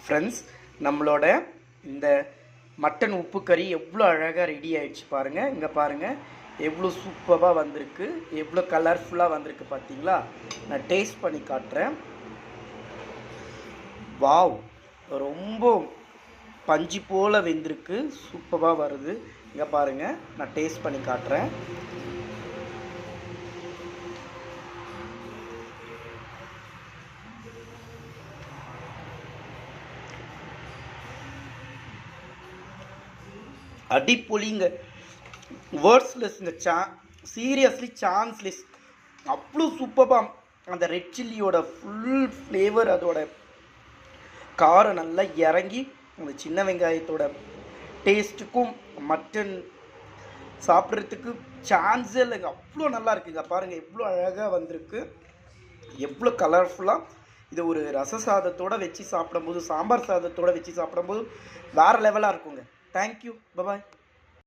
Friends, நம்மளோட இந்த mutton உப்பு கறி எவ்வளோ அழகாக ரெடி ஆகிடுச்சு பாருங்கள். இங்கே பாருங்கள், எவ்வளோ சூப்பராக வந்திருக்கு, எவ்வளோ கலர்ஃபுல்லாக வந்திருக்கு பார்த்தீங்களா? நான் டேஸ்ட் பண்ணி காட்டுறேன். வாவ், ரொம்ப பஞ்சு போல் வெந்திருக்கு, சூப்பராக வருது. இங்கே பாருங்கள், நான் டேஸ்ட் பண்ணி காட்டுறேன். அடிப்பொலிங்க, வேர்ட்ஸ்லெஸ்ங்க. Seriously chanceless. அவ்வளோ சூப்பராக அந்த ரெட் சில்லியோட ஃபுல் ஃப்ளேவர், அதோட காரம் நல்லா இறங்கி அந்த சின்ன வெங்காயத்தோட டேஸ்ட்டுக்கும் மட்டன் சாப்பிட்றதுக்கு சான்ஸே இல்லைங்க. அவ்வளோ நல்லா இருக்குங்க. பாருங்கள், எவ்வளோ அழகாக வந்திருக்கு, எவ்வளோ கலர்ஃபுல்லாக. இது ஒரு ரச சாதத்தோடு வச்சு சாப்பிடும்போது, சாம்பார் சாதத்தோடு வச்சு சாப்பிடும்போது வேறு லெவலாக இருக்குங்க. Thank you, bye bye.